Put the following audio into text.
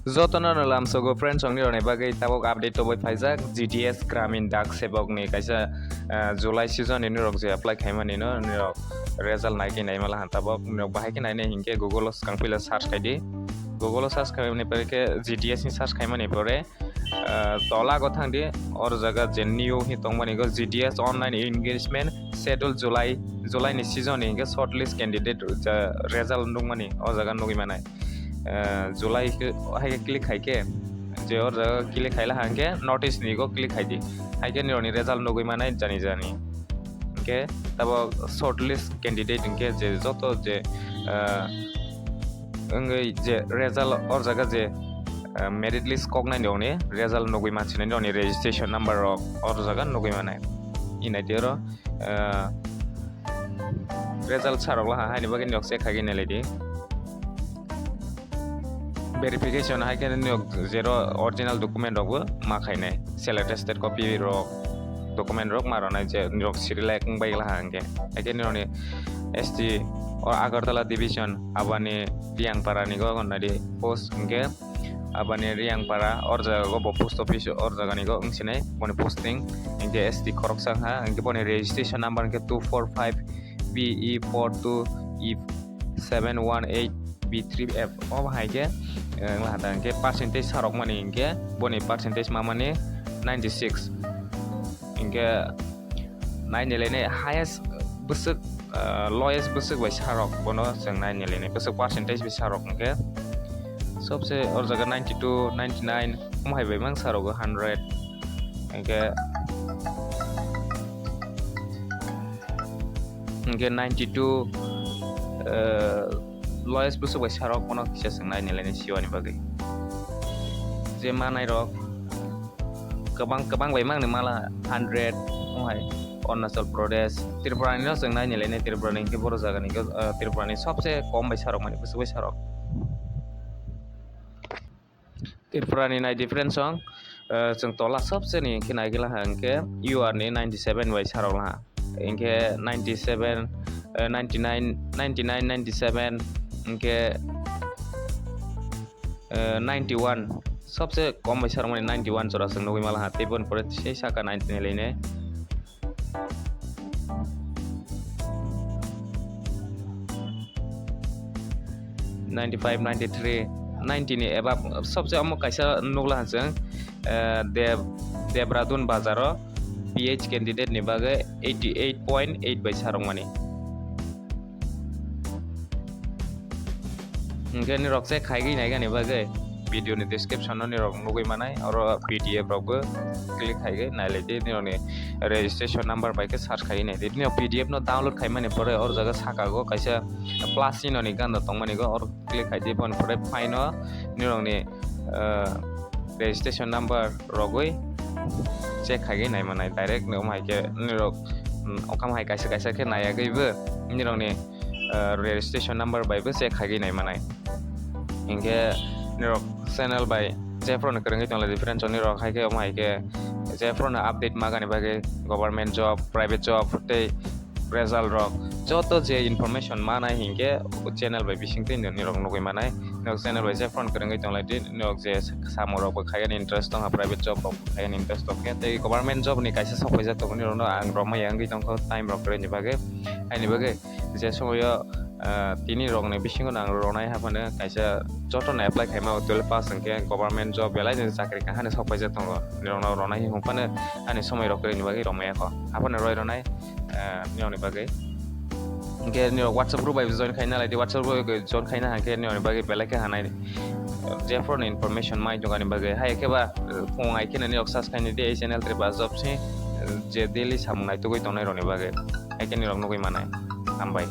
joto no lamsogo friends ong nirokni bagwi tabok update toboi phaijak GDS gramin dak sebokni kaisa July season ni nirok je apply khaimani no nirok result naiki naimala han tabok nirok bahai ke naine hinkhe google kangpila search kaidi google search khaimani pore ke GDS ni search khaimani pore tola go thangdi or jaga je new hi tongmani go GDS online engagement schedule July ni season ni hinkhe shortlist candidate result nungmani o jaga nugi manai July ke hai click hai ke je or jaga click haila hanke notice ni go click hai di hai ke nironi result nugui manai jani ke tabo shortlist candidate ke je joto je angbai je result or jaga je merit list koknai ni result nugui manchini ni registration number or jaga nugui manai inai dero result sarok la hai ni bagin yok se khagi ne ledi verification hai ke zero original document rok ma khainai selected state copy rok document rok maronai je nirok sirilai angbai la hangke hai ke nironi ST or Agartala division abani Riangpara ni go nadi post angke abani Riangpara or jaga go post office or jaga ni go ngsinai boni posting angke ST khoroksa ha angke boni registration number angke 245 BE42 E718 B3F oh hai ke lahata angke percentage sarok mani angke boni percentage mamani 96 angke nainelene highest busuk lowest busuk bai sarok bono jeng nainelene busuk percentage bai sarok angke sobse or jaga 92 99 kumhai bai mang sarok 100 angke 92 lowest busuk bai sarok bono kisa jeng nainelene siwani bagai je manai rok kebang bai mang ni mala 100 kumhai Arunachal Pradesh Tripura ni no jeng nainelene Tripura ni ke boro jaga ni Tripura ni sobse kom bai sarok mani busuk bai sarok Tripura ni nai different song jeng tola sobse ni ke nai gila hangke UR ni 97 bai sarok la ingke 97 99 97 ingke 91 सबसे कम bai sarok mani 91 jora jeng nugui mala ha tebon pore sei saka 90 lene 95 93 90 ni above सबसे Amo kaisa nugla jeng Debradun Bazaro PH candidate ni bagai 88.8 bai sarok mani ingke ni rok se khaigi nai gani bagai video ni description no ni rok nugui manai oro PDF rok bo click khaigi nai ledi ni ni registration number bai ke search khaigi nai ni PDF no download khai mani pore or jaga saka go kaisa plus ni no ni gan tong mani go or click khai di bon pore fine no ni rok ni registration number rogoi check khaigi nai manai direct no mai ke ni rok okam hai kaisa ke nai agei bo ni rok ni registration number bai bo check khaigi nai manai ingke nirok channel by jefron krwngdi tongla different nirok hai ke omai ke jefron update magani bage government job private job tei result rok joto je information manai hingke channel by bisingtwi nirok nugui manai nirok channel by jefron krwngdi tongla di nirok je samorok bo khaigan interest tong private job rok khaigan interest tong ke tei government job ni kaisa sokphaiya tong nirok no ang romai angui tongko time rok kreni bage ani bage je somoyo tini rok ni bisingo nang ronai hapane kaisa joto na apply khaima 12 pass angke government job belai ni chakri kahane sokphaiya tongo nirok no ronai hupane ani somai rok kreni bage romai ko hapane roi ronai nirok ni bage ingke nirok WhatsApp group bai join khaina lai WhatsApp group join khaina hangke nirok ni bage belai ke hanai jefron information mai jogani bage hai ke ba phungai ke nirok subscribe ni de channel tre ba job se je daily samunai tugui tonai rok ni bage hai ke nirok nugui manai Hambai